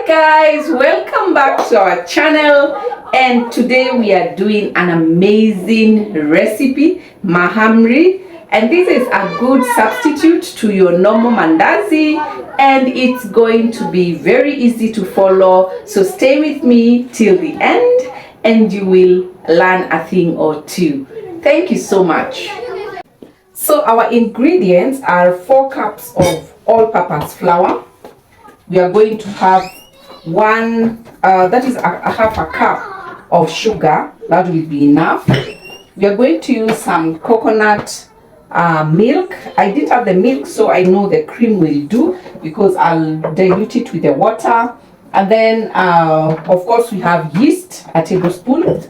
Guys, welcome back to our channel, and today we are doing an amazing recipe, Mahamri, and this is a good substitute to your normal mandazi, and it's going to be very easy to follow. So stay with me till the end and you will learn a thing or two. Thank you so much. So our ingredients are 4 cups of all-purpose flour. We are going to have half a cup of sugar. That will be enough. We are going to use some coconut milk. I didn't have the milk, so I know the cream will do because I'll dilute it with the water. And then of course we have yeast, a tablespoon.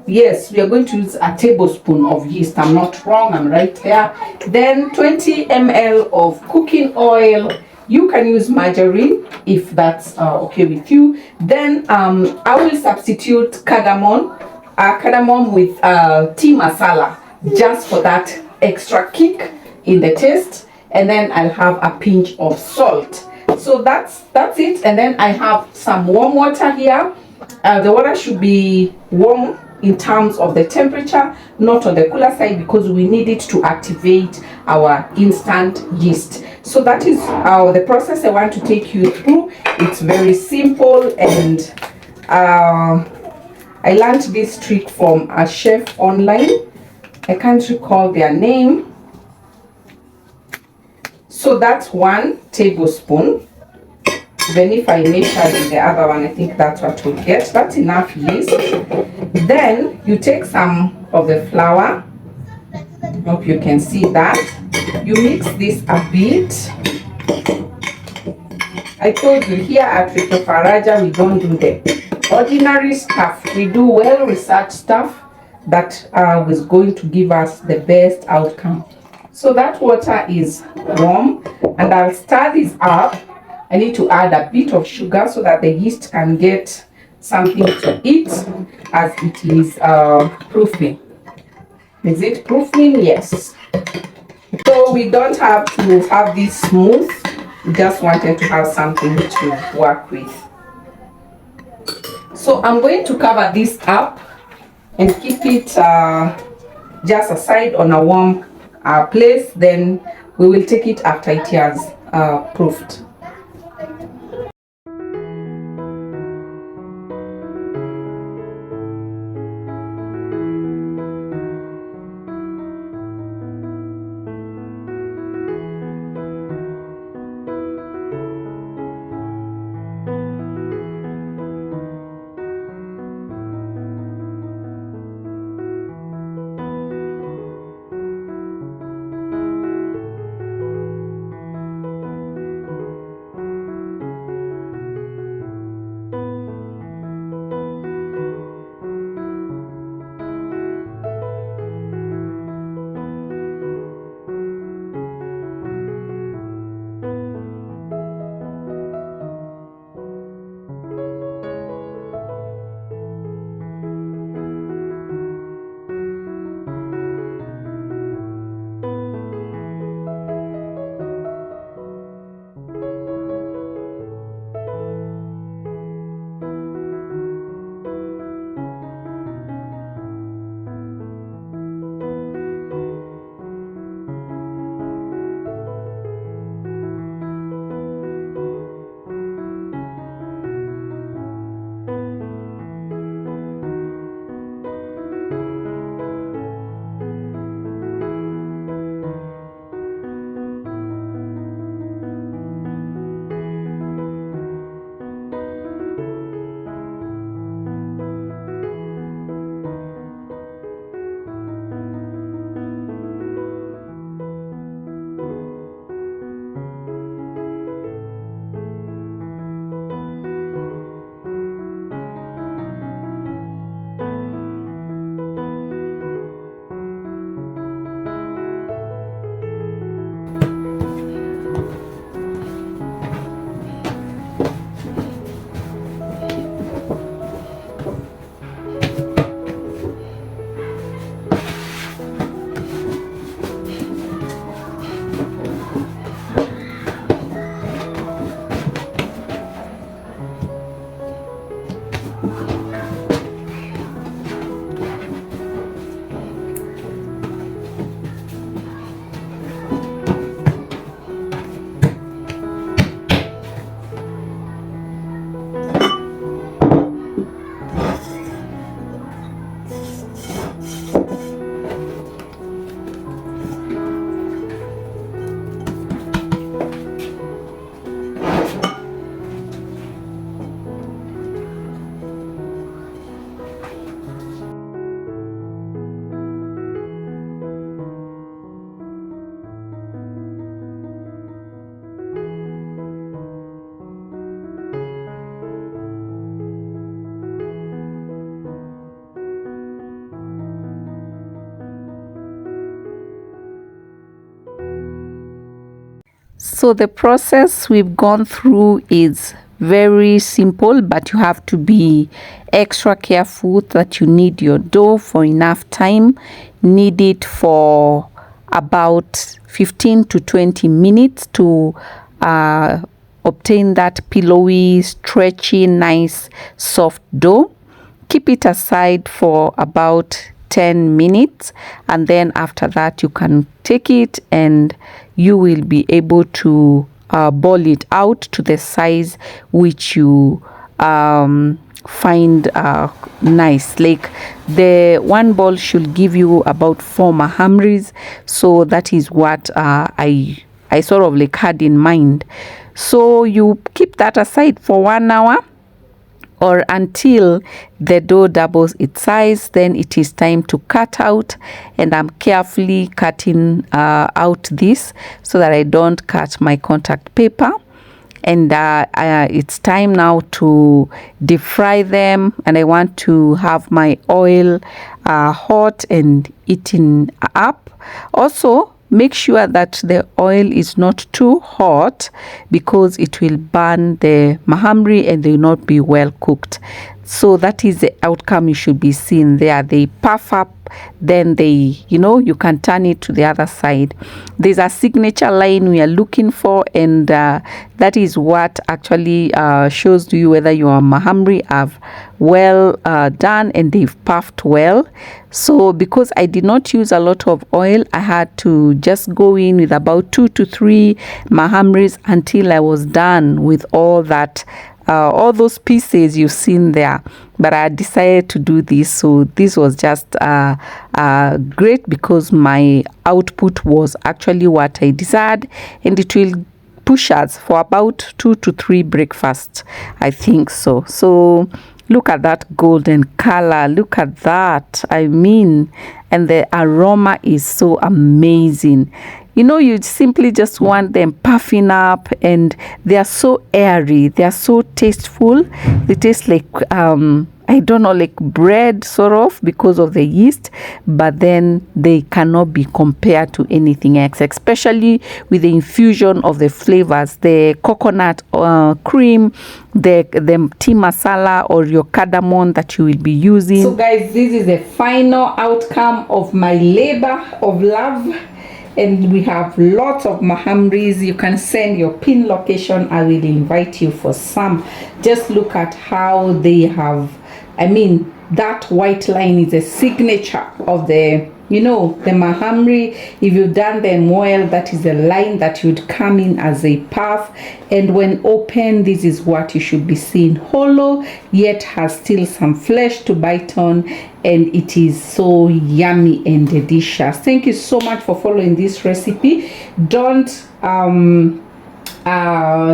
Yes, we are going to use a tablespoon of yeast. I'm not wrong, I'm right there. Then 20 ml of cooking oil. You can use margarine if that's okay with you. Then I will substitute cardamom with tea masala, just for that extra kick in the taste. And then I'll have a pinch of salt. So that's it. And then I have some warm water here. The water should be warm in terms of the temperature, not on the cooler side, because we need it to activate our instant yeast. So that is the process I want to take you through. It's very simple, and I learned this trick from a chef online. I can't recall their name. So that's 1 tablespoon. Even if I measured in the other one, I think that's what we'll get. That's enough yeast. Then you take some of the flour. Hope you can see that. You mix this a bit. I told you here at Rito Faraja, we don't do the ordinary stuff. We do well-researched stuff that is going to give us the best outcome. So that water is warm, and I'll stir this up. I need to add a bit of sugar so that the yeast can get something to eat as it is proofing. Is it proofing? Yes. So we don't have to have this smooth. We just wanted to have something to work with. So I'm going to cover this up and keep it just aside on a warm place. Then we will take it after it has proofed. So the process we've gone through is very simple, but you have to be extra careful that you knead your dough for enough time. Knead it for about 15 to 20 minutes to obtain that pillowy, stretchy, nice, soft dough. Keep it aside for about 10 minutes, and then after that you can take it and you will be able to ball it out to the size which you find nice. Like the one ball should give you about 4 Mahamris, so that is what I sort of like had in mind. So you keep that aside for 1 hour or until the dough doubles its size. Then it is time to cut out, and I'm carefully cutting out this so that I don't cut my contact paper. And it's time now to deep fry them, and I want to have my oil hot and eating up. Also, make sure that the oil is not too hot because it will burn the mahamri and they will not be well cooked. So that is the outcome you should be seeing there. They puff up, then they, you can turn it to the other side. There's a signature line we are looking for, and that is what actually shows to you whether your mahamri have well done and they've puffed well. So because I did not use a lot of oil, I had to just go in with about 2 to 3 mahamris until I was done with all that. All those pieces you've seen there, but I decided to do this, so this was just great because my output was actually what I desired, and it will push us for about 2 to 3 breakfasts, I think so. So look at that golden color, look at that, I mean, and the aroma is so amazing. You simply just want them puffing up, and they are so airy, they are so tasteful. They taste like I don't know, like bread sort of, because of the yeast, but then they cannot be compared to anything else, especially with the infusion of the flavors, the coconut cream, the tea masala or your cardamom that you will be using. So guys, this is the final outcome of my labor of love. And we have lots of mahamris. You can send your pin location. I will invite you for some. Just look at how they have, that white line is a signature of the the mahamri. If you've done them well, that is the line that would come in as a puff, and when open, this is what you should be seeing. Hollow, yet has still some flesh to bite on, and it is so yummy and delicious. Thank you so much for following this recipe. Don't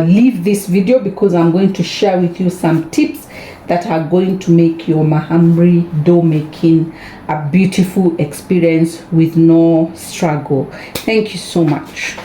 leave this video, because I'm going to share with you some tips that are going to make your mahamri dough making a beautiful experience with no struggle. Thank you so much.